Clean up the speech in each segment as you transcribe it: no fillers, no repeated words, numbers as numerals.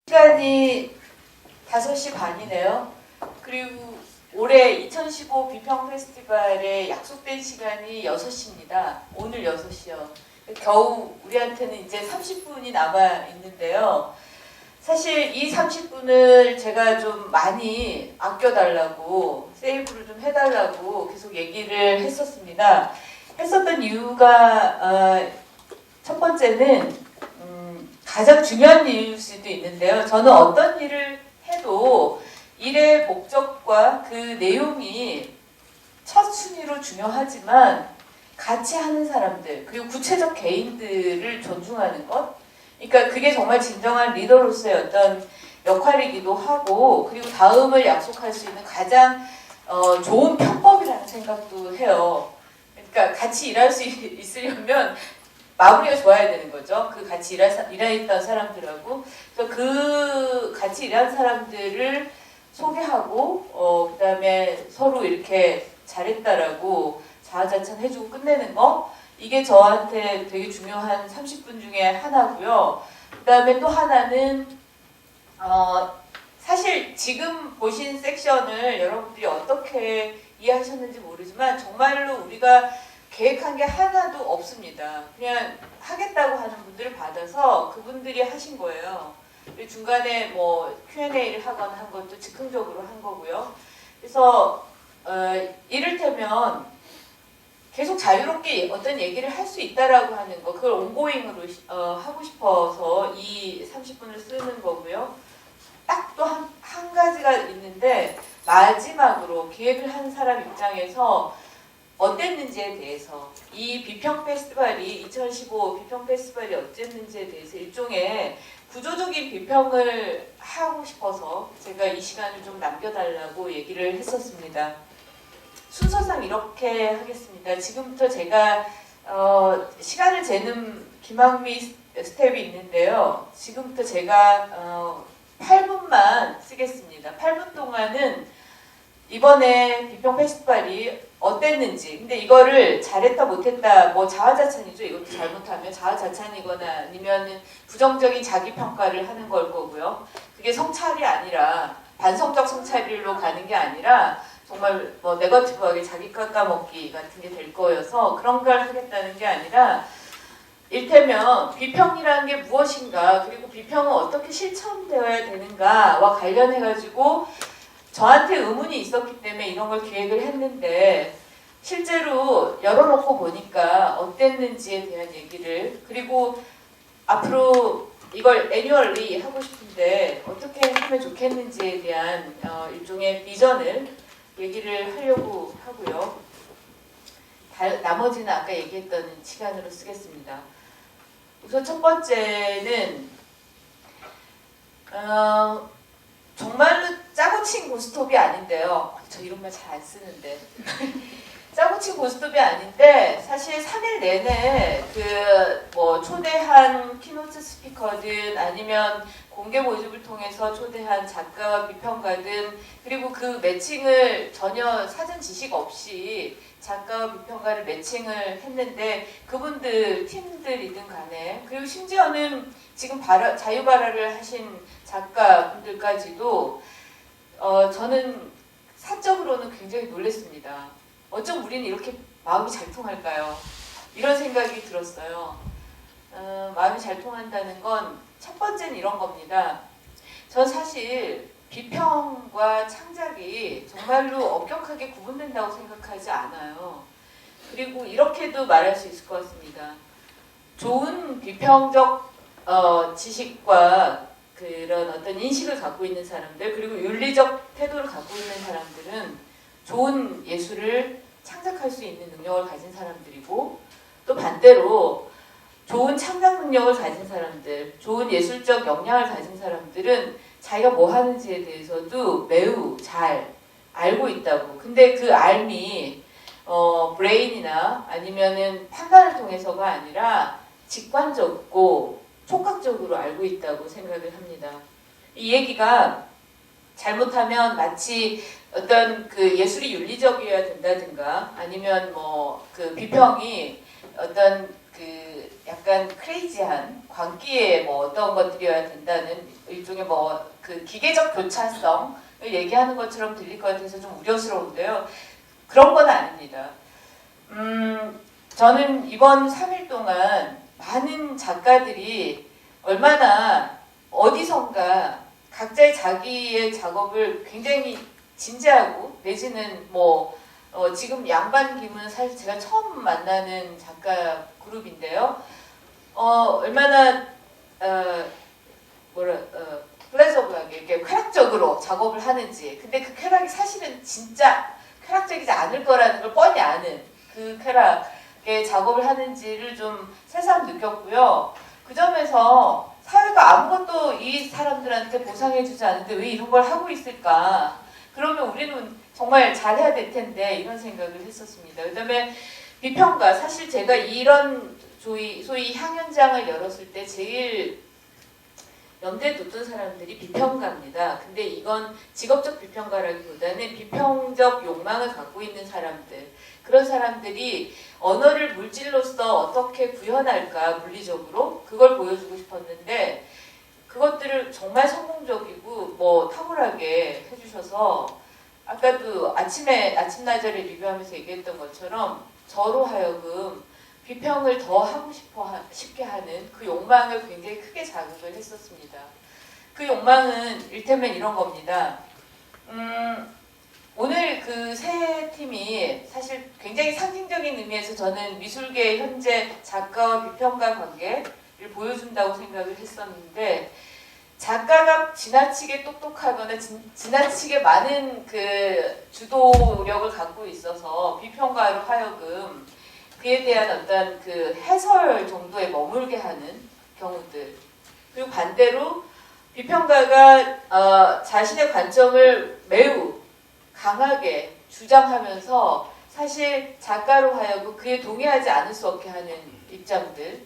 시간이 5시 반이네요. 그리고 올해 2015 비평 페스티벌의 약속된 시간이 6시입니다. 오늘 6시요. 겨우 우리한테는 이제 30분이 남아 있는데요. 사실 이 30분을 제가 좀 많이 아껴달라고, 세이브를 좀 해달라고 계속 얘기를 했었습니다. 했었던 이유가 첫 번째는 가장 중요한 이유일 수도 있는데요. 저는 어떤 일을 해도 일의 목적과 그 내용이 첫 순위로 중요하지만 같이 하는 사람들 그리고 구체적 개인들을 존중하는 것, 그러니까 그게 정말 진정한 리더로서의 어떤 역할이기도 하고, 그리고 다음을 약속할 수 있는 가장 좋은 편법이라는 생각도 해요. 그러니까 같이 일할 수 있으려면 마무리가 좋아야 되는 거죠. 그 같이 일했던 사람들하고. 그래서 그 같이 일한 사람들을 소개하고, 그 다음에 서로 이렇게 잘했다라고 자화자찬 해주고 끝내는 거. 이게 저한테 되게 중요한 30분 중에 하나고요. 그 다음에 또 하나는, 사실 지금 보신 섹션을 여러분들이 어떻게 이해하셨는지 모르지만 정말로 우리가 계획한 게 하나도 없습니다. 그냥 하겠다고 하는 분들을 받아서 그분들이 하신 거예요. 그리고 중간에 뭐 Q&A를 하거나 한 것도 즉흥적으로 한 거고요. 그래서 이를테면 계속 자유롭게 어떤 얘기를 할 수 있다라고 하는 거, 그걸 온고잉으로 하고 싶어서 이 30분을 쓰는 거고요. 딱 또 한 가지가 있는데, 마지막으로 기획을 한 사람 입장에서 어땠는지에 대해서, 이 비평 페스티벌이 2015 비평 페스티벌이 어땠는지에 대해서 일종의 구조적인 비평을 하고 싶어서 제가 이 시간을 좀 남겨달라고 얘기를 했었습니다. 순서상 이렇게 하겠습니다. 지금부터 제가 시간을 재는 김학미 스텝이 있는데요. 지금부터 제가 8분만 쓰겠습니다. 8분 동안은 이번에 비평 페스티벌이 어땠는지, 근데 이거를 잘했다 못했다, 뭐 자화자찬이죠. 이것도 잘못하면 자화자찬이거나 아니면 부정적인 자기평가를 하는 걸 거고요. 그게 성찰이 아니라, 반성적 성찰로 가는 게 아니라 정말 뭐 네거티브하게 자기 깎아먹기 같은 게 될 거여서 그런 걸 하겠다는 게 아니라, 일테면 비평이라는 게 무엇인가, 그리고 비평은 어떻게 실천되어야 되는가와 관련해가지고 저한테 의문이 있었기 때문에 이런 걸 기획을 했는데, 실제로 열어놓고 보니까 어땠는지에 대한 얘기를, 그리고 앞으로 이걸 애뉴얼리 하고 싶은데 어떻게 하면 좋겠는지에 대한 일종의 비전을 얘기를 하려고 하고요. 나머지는 아까 얘기했던 시간으로 쓰겠습니다. 우선 첫 번째는 정말로 짜고 친 고스톱이 아닌데요. 저 이런 말 잘 안 쓰는데. 짜고 친 고스톱이 아닌데, 사실 3일 내내 뭐 초대한 키노트 스피커든 아니면 공개 모집을 통해서 초대한 작가와 비평가든, 그리고 그 매칭을 전혀 사전 지식 없이 작가와 비평가를 매칭을 했는데, 그분들 팀들이든 간에, 그리고 심지어는 지금 자유 발화를 하신 작가분들까지도 저는 사적으로는 굉장히 놀랐습니다. 어쩜 우리는 이렇게 마음이 잘 통할까요? 이런 생각이 들었어요. 마음이 잘 통한다는 건 첫 번째는 이런 겁니다. 전 사실 비평과 창작이 정말로 엄격하게 구분된다고 생각하지 않아요. 그리고 이렇게도 말할 수 있을 것 같습니다. 좋은 비평적 지식과 그런 어떤 인식을 갖고 있는 사람들, 그리고 윤리적 태도를 갖고 있는 사람들은 좋은 예술을 창작할 수 있는 능력을 가진 사람들이고, 또 반대로 좋은 창작 능력을 가진 사람들, 좋은 예술적 역량을 가진 사람들은 자기가 뭐 하는지에 대해서도 매우 잘 알고 있다고. 근데 그 알미 브레인이나 아니면은 판단을 통해서가 아니라 직관적이고 촉각적으로 알고 있다고 생각을 합니다. 이 얘기가 잘못하면 마치 어떤 그 예술이 윤리적이어야 된다든가, 아니면 뭐 그 비평이 어떤 그 약간 크레이지한 광기에 뭐 어떤 것들이어야 된다는 일종의 뭐 그 기계적 교차성을 얘기하는 것처럼 들릴 것 같아서 좀 우려스러운데요. 그런 건 아닙니다. 저는 이번 3일 동안 많은 작가들이 얼마나 어디선가 각자의 자기의 작업을 굉장히 진지하고 내지는 뭐 지금 양반김은 사실 제가 처음 만나는 작가 그룹인데요. 얼마나 플레저블하게 이렇게 쾌락적으로 작업을 하는지. 근데 그 쾌락이 사실은 진짜 쾌락적이지 않을 거라는 걸 뻔히 아는 그 쾌락의 작업을 하는지를 좀 새삼 느꼈고요. 그 점에서 사회가 아무것도 이 사람들한테 보상해주지 않는데 왜 이런 걸 하고 있을까? 그러면 우리는 정말 잘해야 될 텐데 이런 생각을 했었습니다. 그 다음에 비평가, 사실 제가 이런 소위 향연장을 열었을 때 제일 염두에 뒀던 사람들이 비평가입니다. 근데 이건 직업적 비평가라기보다는 비평적 욕망을 갖고 있는 사람들, 그런 사람들이 언어를 물질로서 어떻게 구현할까, 물리적으로 그걸 보여주고 싶었는데 그것들을 정말 성공적이고 뭐 탁월하게 해주셔서 아까도 아침나절에 리뷰하면서 얘기했던 것처럼 저로 하여금 비평을 더 하고 싶게 하는 그 욕망을 굉장히 크게 자극을 했었습니다. 그 욕망은 일테면 이런 겁니다. 오늘 그 세 팀이 사실 굉장히 상징적인 의미에서 저는 미술계의 현재 작가와 비평가 관계를 보여준다고 생각을 했었는데, 작가가 지나치게 똑똑하거나 지나치게 많은 그 주도력을 갖고 있어서 비평가로 하여금 그에 대한 어떤 그 해설 정도에 머물게 하는 경우들, 그리고 반대로 비평가가 자신의 관점을 매우 강하게 주장하면서 사실 작가로 하여금 그에 동의하지 않을 수 없게 하는 입장들,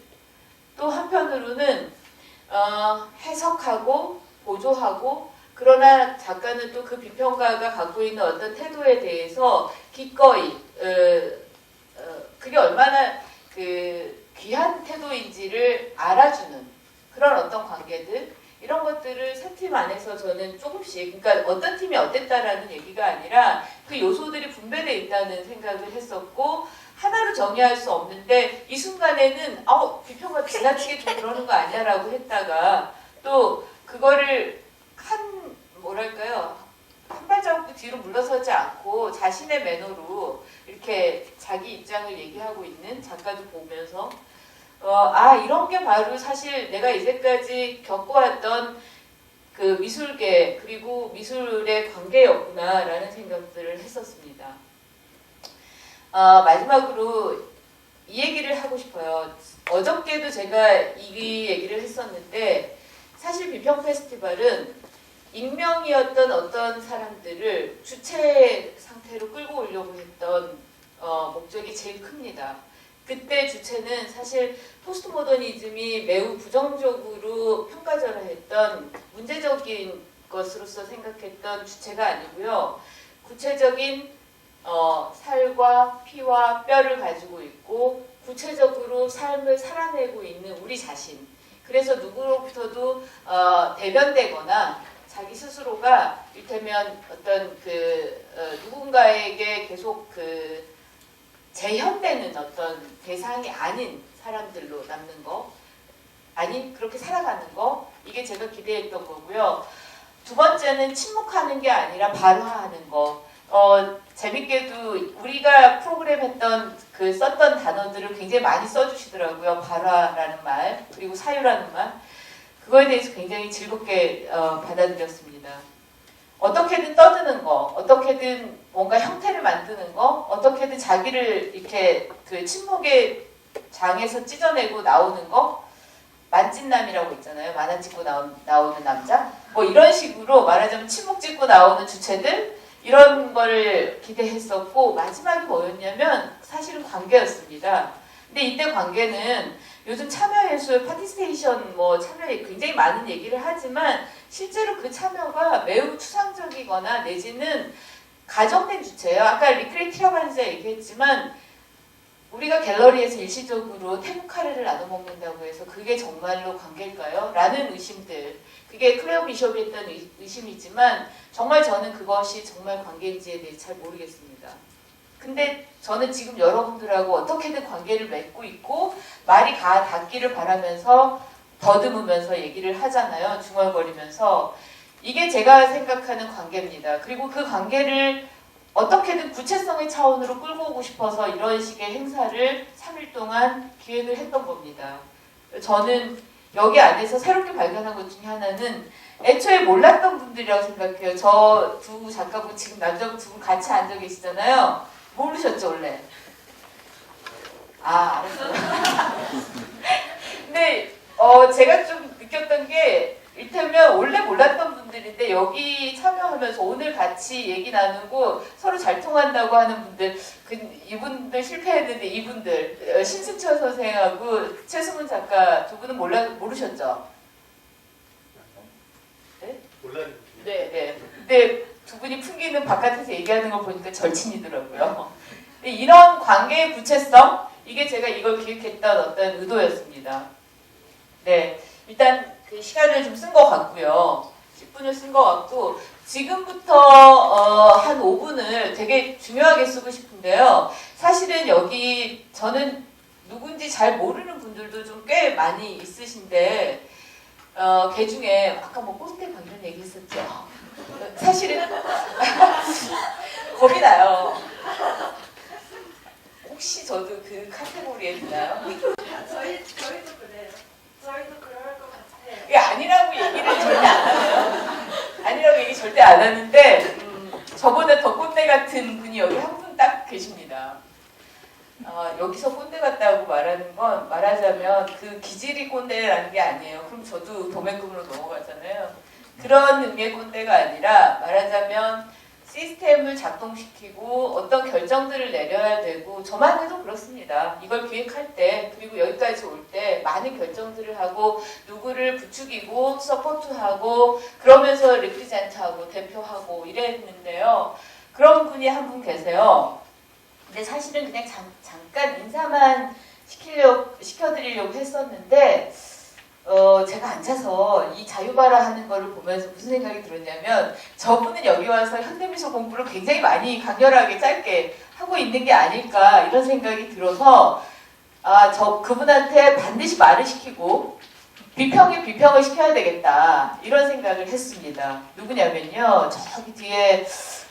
또 한편으로는 해석하고 보조하고, 그러나 작가는 또 그 비평가가 갖고 있는 어떤 태도에 대해서 기꺼이 그게 얼마나 그 귀한 태도인지를 알아주는 그런 어떤 관계들, 이런 것들을 세 팀 안에서 저는 조금씩, 그러니까 어떤 팀이 어땠다라는 얘기가 아니라 그 요소들이 분배되어 있다는 생각을 했었고, 하나로 정의할 수 없는데 이 순간에는 비평가 지나치게 좀 그러는 거 아니야 라고 했다가 또 그거를 한 발자국도 뒤로 물러서지 않고 자신의 매너로 이렇게 자기 입장을 얘기하고 있는 작가도 보면서 이런 게 바로 사실 내가 이제까지 겪어왔던 그 미술계 그리고 미술의 관계였구나 라는 생각들을 했었습니다. 마지막으로 이 얘기를 하고 싶어요. 어저께도 제가 이 얘기를 했었는데, 사실 비평 페스티벌은 익명이었던 어떤 사람들을 주체 상태로 끌고 오려고 했던 목적이 제일 큽니다. 그때 주체는 사실 포스트 모더니즘이 매우 부정적으로 평가절하했던 문제적인 것으로서 생각했던 주체가 아니고요. 구체적인 살과 피와 뼈를 가지고 있고 구체적으로 삶을 살아내고 있는 우리 자신. 그래서 누구로부터도 대변되거나 자기 스스로가 이를테면 어떤 누군가에게 계속 재현되는 어떤 대상이 아닌 사람들로 남는 거, 아니 그렇게 살아가는 거, 이게 제가 기대했던 거고요. 두 번째는 침묵하는 게 아니라 발화하는 거. 재밌게도 우리가 프로그램 했던 썼던 단어들을 굉장히 많이 써주시더라고요. 발화라는 말, 그리고 사유라는 말. 그거에 대해서 굉장히 즐겁게 받아들였습니다. 어떻게든 떠드는 거, 어떻게든 뭔가 형태를 만드는 거, 어떻게든 자기를 이렇게 침묵의 장에서 찢어내고 나오는 거, 만찢남이라고 있잖아요. 만화 찍고 나오는 남자. 뭐 이런 식으로 말하자면 침묵 찍고 나오는 주체들, 이런 거를 기대했었고, 마지막이 뭐였냐면 사실은 관계였습니다. 근데 이때 관계는 요즘 참여예술, 파티스테이션 참여에 굉장히 많은 얘기를 하지만 실제로 그 참여가 매우 추상적이거나 내지는 가정된 주체예요. 아까 리크레이티라반자 얘기했지만 우리가 갤러리에서 일시적으로 태국 카레를 나눠 먹는다고 해서 그게 정말로 관계일까요? 라는 의심들. 그게 클레어 비숍이 했던 의심이지만 정말 저는 그것이 정말 관계인지에 대해 잘 모르겠습니다. 근데 저는 지금 여러분들하고 어떻게든 관계를 맺고 있고 말이 닿기를 바라면서 더듬으면서 얘기를 하잖아요. 중얼거리면서. 이게 제가 생각하는 관계입니다. 그리고 그 관계를 어떻게든 구체성의 차원으로 끌고 오고 싶어서 이런 식의 행사를 3일 동안 기획을 했던 겁니다. 저는 여기 안에서 새롭게 발견한 것 중에 하나는 애초에 몰랐던 분들이라고 생각해요. 저 두 작가분, 지금 남자분 두 분 같이 앉아 계시잖아요. 모르셨죠, 원래? 아, 알았어요. 근데 제가 좀 느꼈던 게 이를테면 원래 몰랐던 분들인데 여기 참여하면서 오늘 같이 얘기 나누고 서로 잘 통한다고 하는 분들, 이분들 실패했는데 이분들 신승철 선생하고 최수문 작가 두 분은 모르셨죠? 네? 몰랐는데. 네. 근데 두 분이 풍기는 바깥에서 얘기하는 걸 보니까 절친이더라고요. 근데 이런 관계의 구체성, 이게 제가 이걸 기획했던 어떤 의도였습니다. 네, 일단 그 시간을 좀 쓴 것 같고요. 10분을 쓴 것 같고 지금부터 한 5분을 되게 중요하게 쓰고 싶은데요. 사실은 여기 저는 누군지 잘 모르는 분들도 좀 꽤 많이 있으신데 걔 중에 아까 뭐 꼰대 관련 얘기했었죠. 사실은 겁이 나요. 혹시 저도 그 카테고리에 드나요? 저희도 그래요. 저희도 그럴 것 같아요. 이게 아니라고 얘기를 절대 안 하네요. 아니라고 얘기 절대 안 하는데 저보다 더 꼰대 같은 분이 여기 한 분 딱 계십니다. 여기서 꼰대 같다고 말하는 건 말하자면 그 기질이 꼰대라는 게 아니에요. 그럼 저도 도매금으로 넘어가잖아요. 그런 의미의 꼰대가 아니라 말하자면 시스템을 작동시키고 어떤 결정들을 내려야 되고 저만 해도 그렇습니다. 이걸 기획할 때 그리고 여기까지 올 때 많은 결정들을 하고 누구를 부추기고 서포트하고 그러면서 리프리젠트하고 대표하고 이랬는데요. 그런 분이 한 분 계세요. 근데 사실은 그냥 잠깐 인사만 시켜드리려고 했었는데 제가 앉아서 이 자유바라 하는 거를 보면서 무슨 생각이 들었냐면 저분은 여기 와서 현대미술 공부를 굉장히 많이 강렬하게 짧게 하고 있는 게 아닐까 이런 생각이 들어서 그분한테 반드시 말을 시키고 비평에 비평을 시켜야 되겠다 이런 생각을 했습니다. 누구냐면요. 저기 뒤에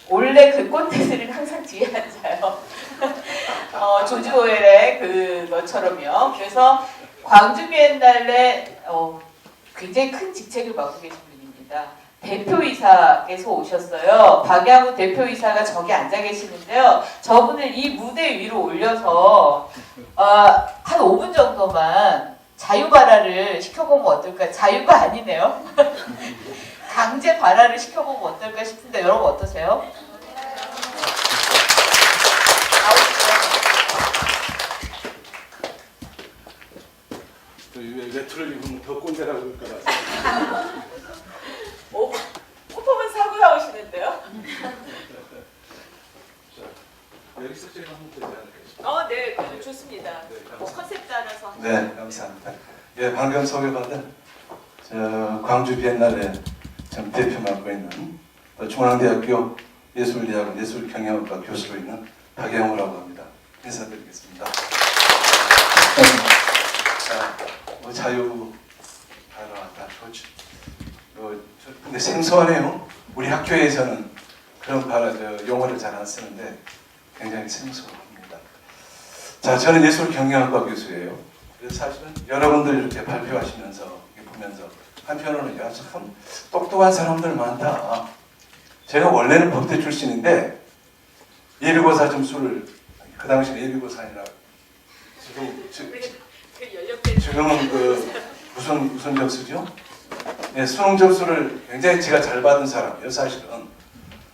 원래 그 꼰대들은 항상 뒤에 앉아요. 조지 오웰의 그것처럼요. 그래서 광주 비엔날레 굉장히 큰 직책을 맡고 계신 분입니다. 대표이사께서 오셨어요. 박양우 대표이사가 저기 앉아 계시는데요. 저분을 이 무대 위로 올려서 한 5분 정도만 자유발화를 시켜보면 어떨까? 자유가 아니네요. 강제 발화를 시켜보면 어떨까 싶은데 여러분 어떠세요? 외투를 입으면 더 꼰대라고 그럴까 봐. 퍼포먼스 하고 나오시는데요? 여기서 제가 하면 되지 않을까 싶어요. 네, 좋습니다. 네, 컨셉 따라서. 네, 감사합니다. 예, 방금 소개받은 광주 비엔날레 전 대표 맡고 있는 중앙대학교 예술대학원 예술경영학과 교수로 있는 박영우라고 합니다. 인사드리겠습니다. 자유 발화가 좋죠. 근데 생소하네요. 우리 학교에서는 그런 용어를 잘 안 쓰는데 굉장히 생소합니다. 자, 저는 예술경영학과 교수예요. 그래서 사실은 여러분들 이렇게 발표하시면서 보면서 한편으로는 야, 참 똑똑한 사람들 많다. 제가 원래는 법대 출신인데 예비고사 점수를 그 당시에 예비고사니라 지금은 무슨 점수죠? 네, 수능 점수를 굉장히 제가 잘 받은 사람이에요, 사실은.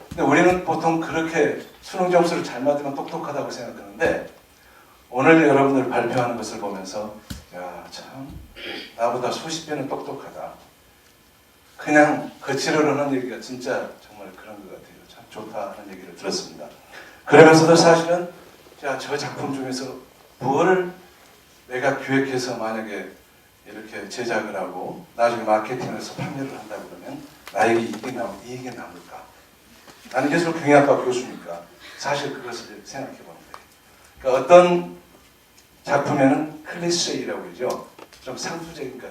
근데 우리는 보통 그렇게 수능 점수를 잘 받으면 똑똑하다고 생각하는데 오늘 여러분들 발표하는 것을 보면서 야, 참 나보다 수십 배는 똑똑하다. 그냥 거칠어로 하는 얘기가 진짜 정말 그런 것 같아요. 참 좋다 하는 얘기를 들었습니다. 그러면서도 사실은 저 작품 중에서 뭐를 내가 기획해서 만약에 이렇게 제작을 하고 나중에 마케팅해서 판매를 한다 그러면 나에게 이익이 남을까? 나는 예술 경영학과 교수니까 사실 그것을 생각해 보는 거예요. 그러니까 어떤 작품에는 클리셰이라고 그러죠. 좀 상투적인 것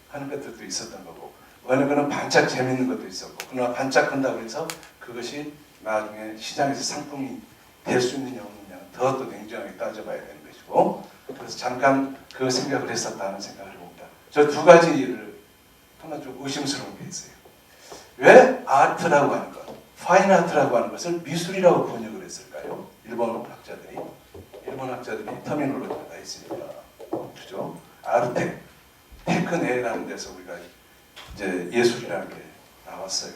하는 것들도 있었던 거고 어느 거는 반짝 재밌는 것도 있었고 그러나 반짝한다고 해서 그것이 나중에 시장에서 상품이 될 수 있느냐 없느냐 더 또 냉정하게 따져봐야 되는 것이고 그래서 잠깐 그 생각을 했었다는 생각을 해봅니다. 저 두 가지를 하나 좀 의심스러운 게 있어요. 왜 아트라고 하는 것, 파인 아트라고 하는 것을 미술이라고 번역을 했을까요? 일본 학자들이 터미놀로지가 다 있으니까 그죠? 아르테, 테크네라는 데서 우리가 이제 예술이라는 게 나왔어요.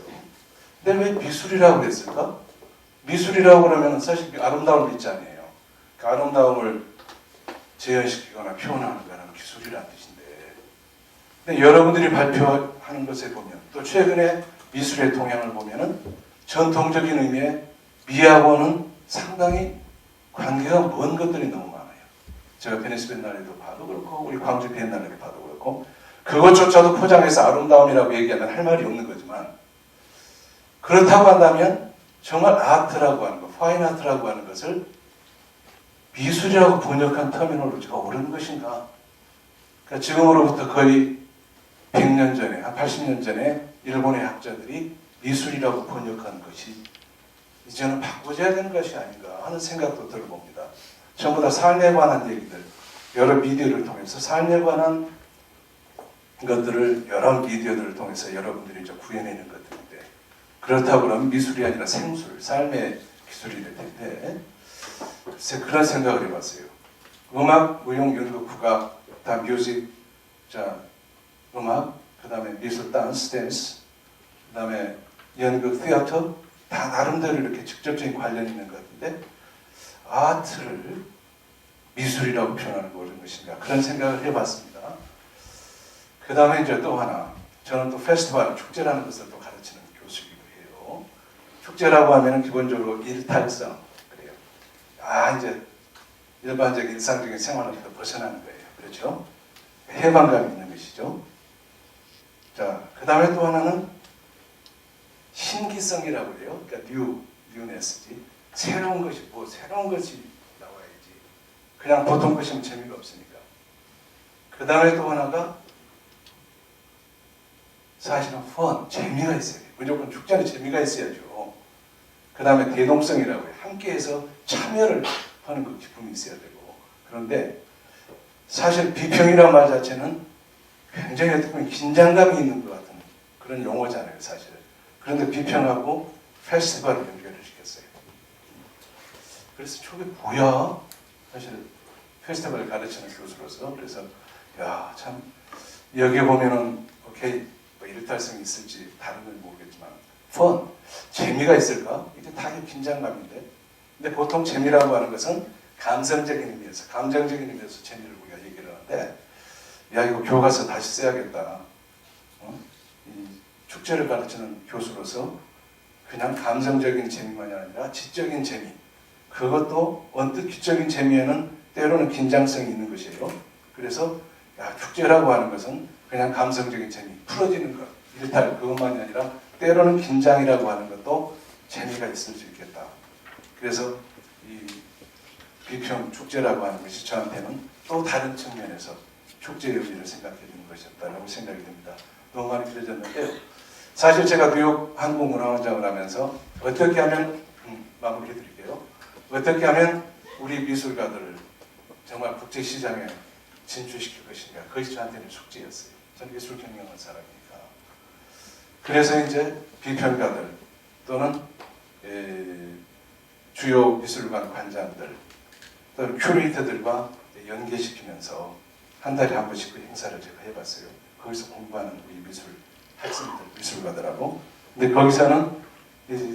근데 왜 미술이라고 그랬을까? 미술이라고 그러면 사실 아름다움을 있잖아요. 그 아름다움을 재현시키거나 표현하는 거는 기술이라는 뜻인데 근데 여러분들이 발표하는 것에 보면 또 최근에 미술의 동향을 보면은 전통적인 의미의 미하고는 상당히 관계가 먼 것들이 너무 많아요. 제가 베니스 비엔날레도 봐도 그렇고 우리 광주 비엔날레도 봐도 그렇고 그것조차도 포장해서 아름다움이라고 얘기하면 할 말이 없는 거지만 그렇다고 한다면 정말 아트라고 하는 것, 파인 아트라고 하는 것을 미술이라고 번역한 터미놀로지가 옳은 것인가? 그러니까 지금으로부터 거의 100년 전에, 한 80년 전에 일본의 학자들이 미술이라고 번역한 것이 이제는 바꿔줘야 되는 것이 아닌가 하는 생각도 들어봅니다. 전부 다 삶에 관한 얘기들, 여러 미디어를 통해서 삶에 관한 것들을 여러 미디어들을 통해서 여러분들이 이제 구해내는 것들인데 그렇다고 그러면 미술이 아니라 생술, 삶의 기술이 될 텐데 글쎄 그런 생각을 해봤어요. 음악, 무용, 연극, 국악, 다 뮤직, 자 음악, 그 다음에 미술, 댄스, 그 다음에 연극, 티아터 다 나름대로 이렇게 직접적인 관련이 있는 것 같은데 아트를 미술이라고 표현하는 거 옳은 것인가 그런 생각을 해봤습니다. 그 다음에 이제 또 하나 저는 또 페스티벌, 축제라는 것을 또 가르치는 교수이기도 해요. 축제라고 하면 기본적으로 일탈성 그래요. 이제 일반적인 일상적인 생활로부터 벗어나는 거예요. 그렇죠? 해방감이 있는 것이죠. 자, 그 다음에 또 하나는 신기성이라고 그래요. 그러니까 뉴네스지. 새로운 것이 새로운 것이 나와야지. 그냥 보통 것이면 재미가 없으니까. 그 다음에 또 하나가 사실은 재미가 있어야 돼요. 무조건 축제는 재미가 있어야죠. 그 다음에 대동성이라고 해요. 함께해서 참여를 하는 그 기쁨이 있어야 되고. 그런데 사실 비평이라는 말 자체는 굉장히 어떻게 보면 긴장감이 있는 것 같은 그런 용어잖아요, 사실. 그런데 비평하고 페스티벌을 연결을 시켰어요. 그래서 저게 뭐야? 사실 페스티벌을 가르치는 교수로서 그래서 참 여기 보면은 오케이 뭐 일탈성이 있을지 다른 건 모르겠지만 재미가 있을까? 이게 다 긴장감인데 근데 보통 재미라고 하는 것은 감성적인 의미에서 감정적인 의미에서 재미를 우리가 얘기를 하는데 이거 교과서 다시 써야겠다. 이 축제를 가르치는 교수로서 그냥 감성적인 재미만이 아니라 지적인 재미 그것도 언뜻 기적인 재미에는 때로는 긴장성이 있는 것이에요. 그래서 축제라고 하는 것은 그냥 감성적인 재미 풀어지는 것 일탈 그것만이 아니라 때로는 긴장이라고 하는 것도 재미가 있을 수 있겠다. 그래서 이 비평 축제라고 하는 것이 저한테는 또 다른 측면에서 축제의 의미를 생각해 주는 것이었다고 생각이 듭니다. 너무 많이 길어졌는데요. 사실 제가 뉴욕 한국문화원장을 하면서 어떻게 하면 마무리해 드릴게요. 어떻게 하면 우리 미술가들을 정말 국제시장에 진출시킬 것인가 그것이 저한테는 숙제였어요. 저는 예술 경영하는 사람이니까. 그래서 이제 비평가들 또는 주요 미술관 관장들 또는 큐레이터들과 연계시키면서 한 달에 한 번씩 그 행사를 제가 해봤어요. 거기서 공부하는 우리 미술 학생들, 미술가들하고. 근데 거기서는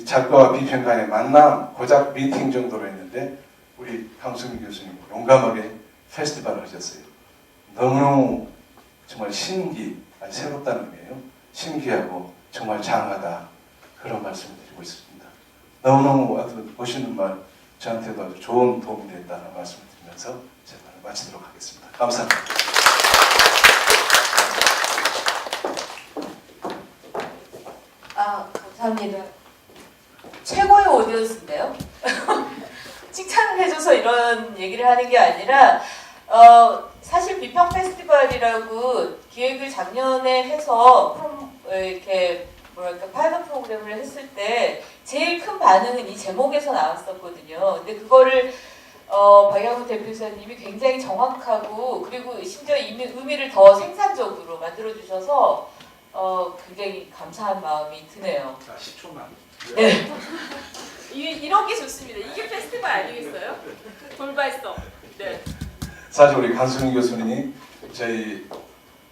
작가와 비평가의 만남, 고작 미팅 정도로 했는데 우리 강수민 교수님 용감하게 페스티벌을 하셨어요. 너무너무 정말 새롭다는 의미예요. 신기하고 정말 장하다 그런 말씀을 드리고 있습니다. 너무너무 아주 멋있는 말 저한테도 아주 좋은 도움이 됐다는 말씀을 드리면서 제 말을 마치도록 하겠습니다. 감사합니다. 감사합니다. 최고의 오디언스인데요. 칭찬을 해줘서 이런 얘기를 하는 게 아니라 사실 비평 페스티벌이라고 기획을 작년에 해서 이렇게 뭐랄까 파일럿 프로그램을 했을 때 제일 큰 반응은 이 제목에서 나왔었거든요. 근데 그거를 박양훈 대표이사님이 굉장히 정확하고 그리고 심지어 의미를 더 생산적으로 만들어주셔서 굉장히 감사한 마음이 드네요. 10초만. 네. 이런 게 좋습니다. 이게 페스티벌 아니겠어요? 돌발성. 네. 사실 우리 강수민 교수님이 저희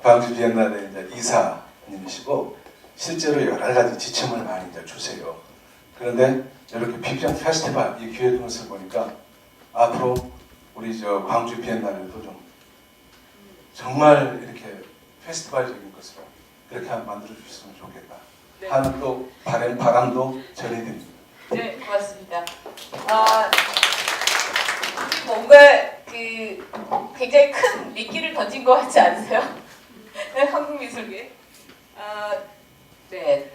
광주 비엔날레 이제 이사님이시고 실제로 여러 가지 지침을 많이 이제 주세요. 그런데 이렇게 비평 페스티벌 이 기획 것을 보니까 앞으로 우리 저 광주 비엔날레도 좀 정말 이렇게 페스티벌적인 것으로 그렇게 만들어 주셨으면 좋겠다 네. 하는 또 바람도 전해드립니다. 네, 고맙습니다. 뭔가 굉장히 큰 미끼를 던진 것 같지 않으세요? 네, 한국미술계. 네.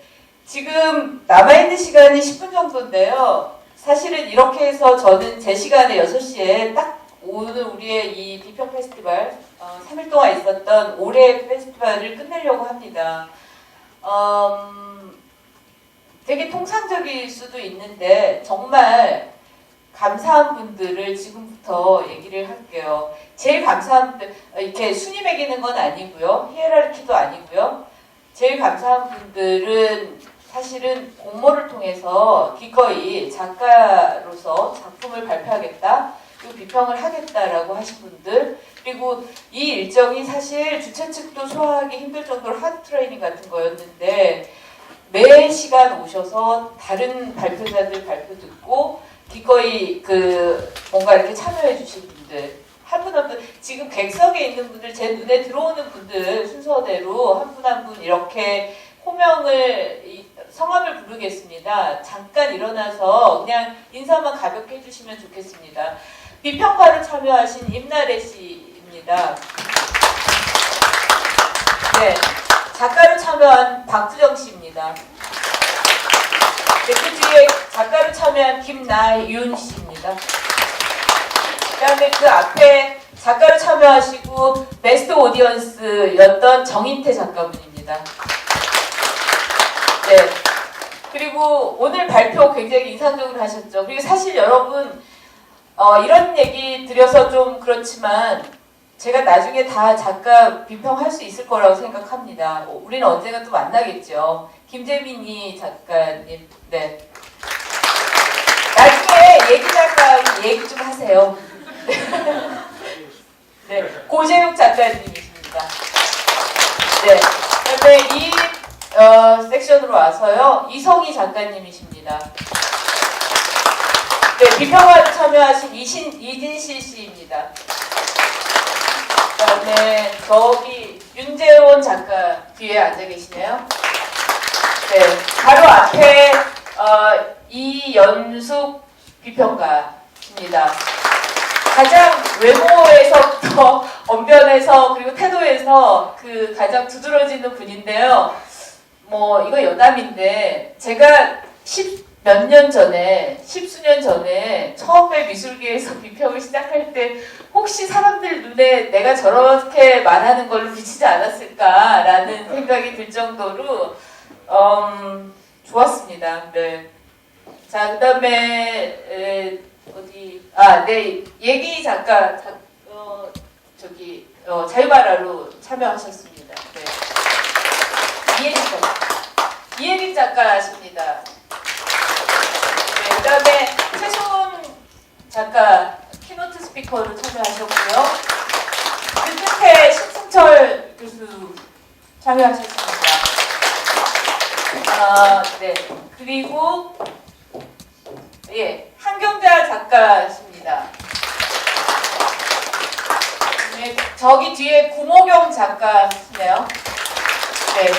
지금 남아있는 시간이 10분 정도인데요. 사실은 이렇게 해서 저는 제 시간에 6시에 딱 오늘 우리의 이 비평 페스티벌 3일 동안 있었던 올해 페스티벌을 끝내려고 합니다. 되게 통상적일 수도 있는데 정말 감사한 분들을 지금부터 얘기를 할게요. 제일 감사한 분들, 이렇게 순위 매기는 건 아니고요. 히에라르키도 아니고요. 제일 감사한 분들은 사실은 공모를 통해서 기꺼이 작가로서 작품을 발표하겠다, 그리고 비평을 하겠다라고 하신 분들, 그리고 이 일정이 사실 주최 측도 소화하기 힘들 정도로 하드 트레이닝 같은 거였는데 매 시간 오셔서 다른 발표자들 발표 듣고 기꺼이 뭔가 이렇게 참여해 주신 분들 한 분 한 분 지금 객석에 있는 분들 제 눈에 들어오는 분들 순서대로 한 분 한 분 이렇게 성함을 부르겠습니다. 잠깐 일어나서 그냥 인사만 가볍게 해주시면 좋겠습니다. 비평가를 참여하신 임나래 씨입니다. 네, 작가로 참여한 박두정 씨입니다. 네, 그 뒤에 작가로 참여한 김나윤 씨입니다. 그 다음에 그 앞에 작가로 참여하시고 베스트 오디언스였던 정인태 작가분입니다. 네. 그리고 오늘 발표 굉장히 인상적으로 하셨죠. 그리고 사실 여러분 이런 얘기 드려서 좀 그렇지만 제가 나중에 다 작가 비평할 수 있을 거라고 생각합니다. 우리는 언젠가 또 만나겠죠. 김재민이 작가님, 네. 나중에 얘기 작가 얘기 좀 하세요. 네, 고재욱 작가님이십니다. 네, 그다음에 이 섹션으로 와서요 이성희 작가님이십니다. 네, 비평을 참여하신 이진실 씨입니다. 그다음에 저기 윤재원 작가 뒤에 앉아 계시네요. 네, 바로 앞에 이연숙 비평가입니다. 가장 외모에서부터 언변에서 그리고 태도에서 가장 두드러지는 분인데요. 이거 여담인데 제가 십수년 전에 처음에 미술계에서 비평을 시작할 때 혹시 사람들 눈에 내가 저렇게 말하는 걸로 비치지 않았을까라는 생각이 들 정도로 좋았습니다. 네. 자, 그다음에 네, 얘기 작가 자유바라로 참여하셨습니다. 네. 이혜림 작가십니다. 네, 그다음에 최소은 작가 키노트 스피커로 참여하셨고요. 그 끝에 신승철 교수 참여하셨습니다. 네, 그리고 한경자 작가십니다. 네, 저기 뒤에 구모경 작가시네요. 네네.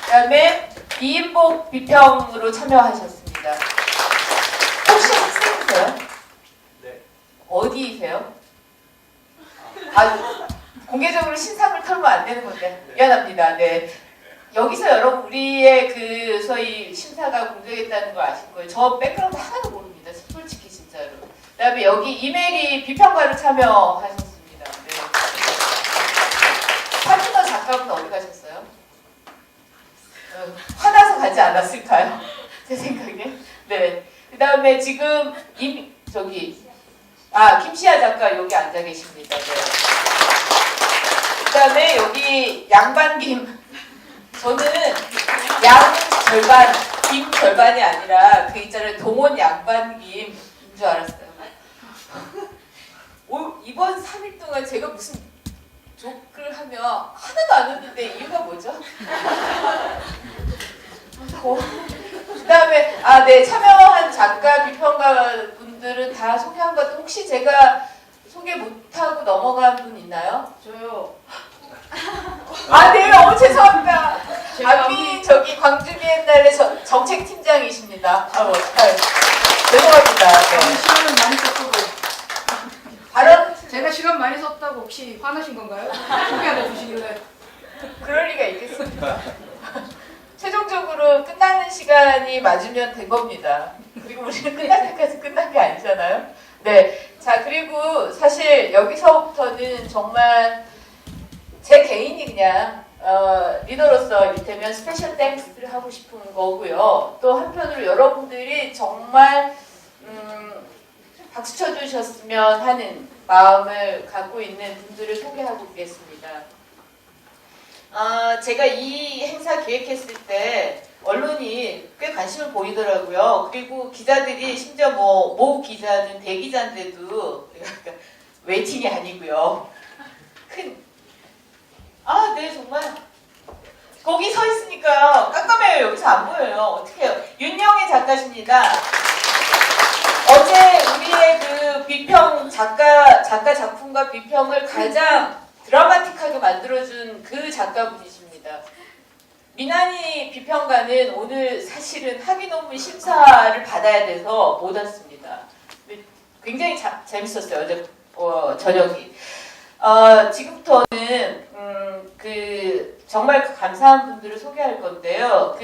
그다음에 이인복 비평으로 참여하셨습니다. 혹시 학생이세요? 공개적으로 신상을 털면 안 되는 건데 미안합니다. 네. 여기서 여러분 우리의 그 소위 심사가 공정했다는 걸 아실 거예요. 저 백그라운드 하나도 모릅니다. 솔직히 진짜로. 그다음에 여기 이메리 비평가로 참여하셨습니다. 네. 파트너 작가분 어디 가셨어요? 화나서 가지 않았을까요? 제 생각에. 네. 그다음에 지금 김시아 작가 여기 앉아 계십니다. 네. 그다음에 여기 양반김. 저는 양 절반, 김 절반이 아니라 그 있잖아요. 동원 양반김인 줄 알았어요. 이번 3일 동안 제가 무슨 조크를 하면 하나도 안 웃는데 이유가 뭐죠? 그 다음에 네, 참여한 작가, 비평가 분들은 다 소개한 것 같은데 혹시 제가 소개 못하고 넘어간 분 있나요? 저요. 네, 죄송합니다. 저기 광주 비엔날레 정책팀장이십니다. 어떡해요. 죄송합니다. 네. 시간은 많이 썼고 발언 제가 시간 많이 썼다고 혹시 화나신 건가요? 소개 안 해주시길래. 그럴 리가 있겠습니까? 최종적으로 끝나는 시간이 맞으면 된 겁니다. 그리고 우리는 끝날 때까지 끝난 게 아니잖아요. 네. 자, 그리고 사실 여기서부터는 정말 제 개인이 그냥 리더로서 이를테면 스페셜 땡스를 하고 싶은 거고요. 또 한편으로 여러분들이 정말 박수 쳐주셨으면 하는 마음을 갖고 있는 분들을 소개하고 있겠습니다. 제가 이 행사 기획했을 때 언론이 꽤 관심을 보이더라고요. 그리고 기자들이 심지어 모 기자는 대기자인데도 웨이팅이 아니고요. 네, 정말 거기 서 있으니까요. 깜깜해요. 여기서 안 보여요. 어떻게 해요? 윤영애 작가십니다. 어제 우리의 그 비평 작품과 비평을 가장 드라마틱하게 만들어준 그 작가분이십니다. 미나니 비평가는 오늘 사실은 학위 논문 심사를 받아야 돼서 못 왔습니다. 굉장히 재밌었어요. 어제 저녁이. 지금부터는 정말 감사한 분들을 소개할 건데요.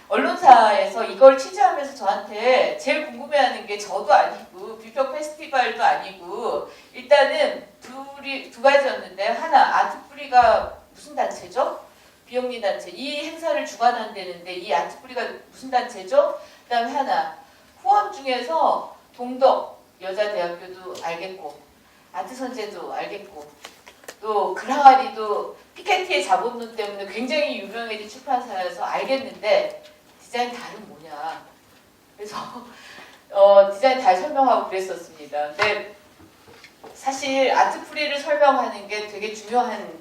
언론사에서 이걸 취재하면서 저한테 제일 궁금해하는 게 저도 아니고 비평 페스티벌도 아니고 일단은 두 가지였는데 하나 아트뿌리가 무슨 단체죠? 비영리 단체. 이 행사를 주관한다는데 이 아트뿌리가 무슨 단체죠? 그다음에 하나 후원 중에서 동덕 여자대학교도 알겠고 아트선재도 알겠고 또 그랑아리도 피케티의 자본론 때문에 굉장히 유명해진 출판사여서 알겠는데 디자인 달은 뭐냐. 그래서 디자인 달 설명하고 그랬었습니다. 근데 사실 아트프리를 설명하는 게 되게 중요한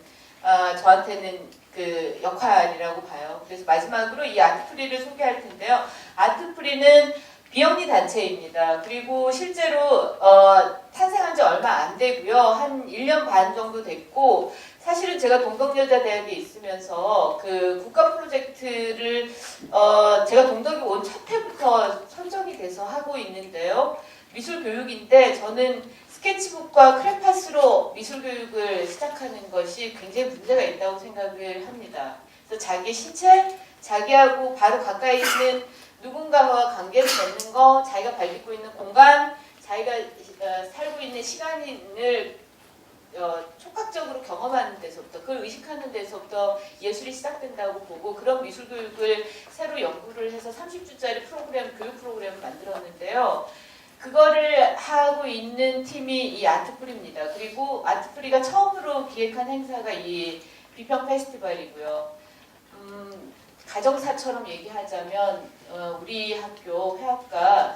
저한테는 그 역할이라고 봐요. 그래서 마지막으로 이 아트프리를 소개할 텐데요. 아트프리는 비영리 단체입니다. 그리고 실제로 탄생한 지 얼마 안 되고요. 한 1년 반 정도 됐고 사실은 제가 동덕여자대학에 있으면서 그 국가 프로젝트를 제가 동덕이 온 첫 해부터 선정이 돼서 하고 있는데요. 미술교육인데 저는 스케치북과 크레파스로 미술교육을 시작하는 것이 굉장히 문제가 있다고 생각을 합니다. 그래서 자기 신체, 자기하고 바로 가까이 있는 누군가와 관계를 맺는 거, 자기가 밟고 있는 공간, 자기가 살고 있는 시간을 촉각적으로 경험하는 데서부터, 그걸 의식하는 데서부터 예술이 시작된다고 보고 그런 미술교육을 새로 연구를 해서 30주짜리 교육 프로그램을 만들었는데요. 그거를 하고 있는 팀이 이 아트프리입니다. 그리고 아트프리가 처음으로 기획한 행사가 이 비평 페스티벌이고요. 가정사처럼 얘기하자면 우리 학교 회학과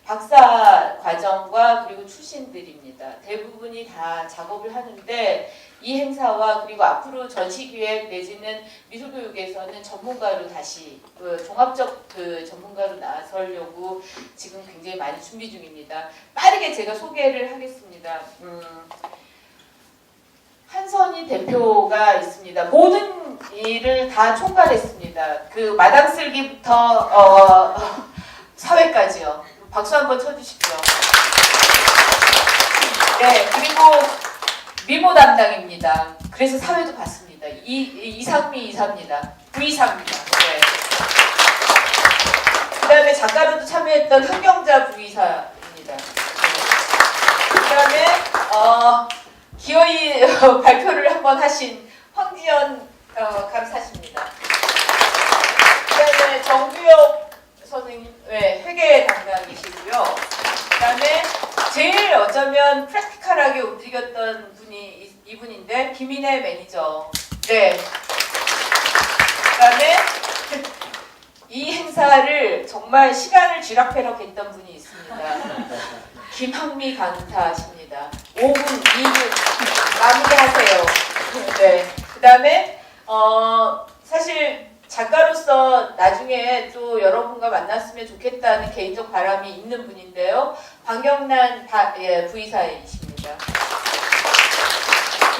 박사 과정과 그리고 출신들입니다. 대부분이 다 작업을 하는데 이 행사와 그리고 앞으로 전시기획 내지는 미술교육에서는 전문가로 다시 종합적 전문가로 나서려고 지금 굉장히 많이 준비 중입니다. 빠르게 제가 소개를 하겠습니다. 한선희 대표가 있습니다. 모든 일을 다 총괄했습니다. 그 마당 쓸기부터 사회까지요. 박수 한번 쳐주십시오. 네, 그리고 미모 담당입니다. 그래서 사회도 봤습니다. 이상미 이사입니다. 부이사입니다. 네. 그 다음에 작가로도 참여했던 흥경자 부이사입니다. 네. 그 다음에 기어이 발표를 한번 하신 황지연 감사십니다. 그 다음에 정규혁 선생님 회계 담당이시고요. 그 다음에 제일 어쩌면 프랙티컬하게 움직였던 분이 이분인데 김인혜 매니저. 네. 그 다음에 이 행사를 정말 시간을 쥐락펴락 했던 분이 있습니다. 김학미 강사십니다. 5분, 2분 마무리하세요. 네. 그 다음에 사실 작가로서 나중에 또 여러분과 만났으면 좋겠다는 개인적 바람이 있는 분인데요. 방경란 부이사이십니다.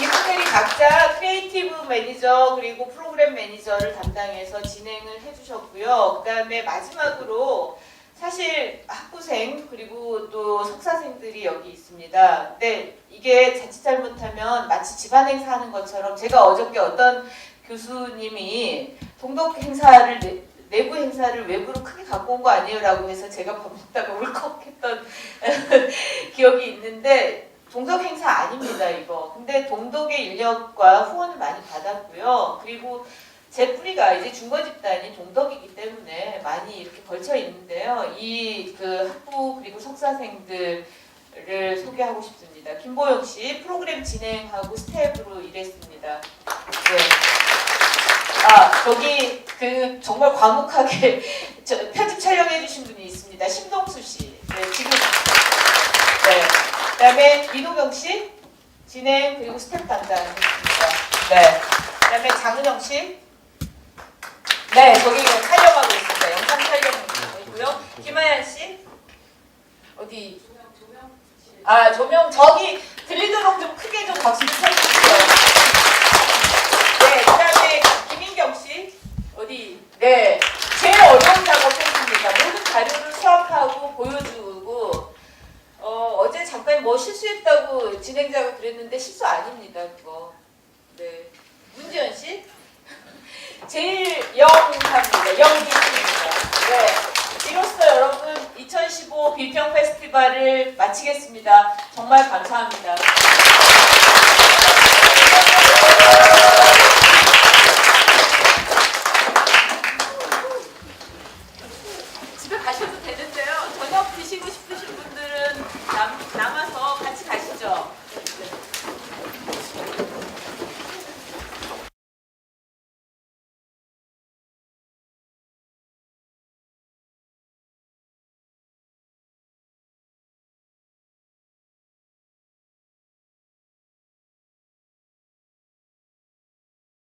이분들이 각자 크리에이티브 매니저 그리고 프로그램 매니저를 담당해서 진행을 해주셨고요. 그 다음에 마지막으로 사실 학부생 그리고 또 석사생들이 여기 있습니다. 근데 이게 자칫 잘못하면 마치 집안 행사 하는 것처럼 제가 어저께 어떤 교수님이 동덕 행사를 내부 행사를 외부로 크게 갖고 온 거 아니에요? 라고 해서 제가 밥 먹다가 울컥했던 기억이 있는데 동덕 행사 아닙니다, 이거. 근데 동덕의 인력과 후원을 많이 받았고요. 그리고 제 뿌리가 이제 중거 집단이 동덕이기 때문에 많이 이렇게 걸쳐 있는데요. 이 그 학부 그리고 석사생들을 소개하고 싶습니다. 김보영 씨 프로그램 진행하고 스텝으로 일했습니다. 네. 저기 그 정말 과묵하게 편집 촬영해 주신 분이 있습니다. 심동수 씨. 네, 지금. 네. 그다음에 이노경 씨 진행 그리고 스텝 담당했습니다. 네. 그다음에 장은영 씨. 네, 저기 촬영하고 있습니다. 영상 촬영이고요. 김하연 씨. 어디? 조명 저기 들리도록 좀 크게 좀 박수를 쳐주세요. 네, 그다음에 김인경 씨. 어디? 네, 제일 어려운 작업했습니다. 모든 자료를 수합하고 보여주고 어제 잠깐 뭐 실수했다고 진행자가 그랬는데 실수 아닙니다, 그거. 네, 문지연 씨. 제일 영사입니다. 영기입니다. 네, 이로써 여러분 2015 비평 페스티벌을 마치겠습니다. 정말 감사합니다. 집에 가셔도 되는데요. 저녁 드시고 싶으면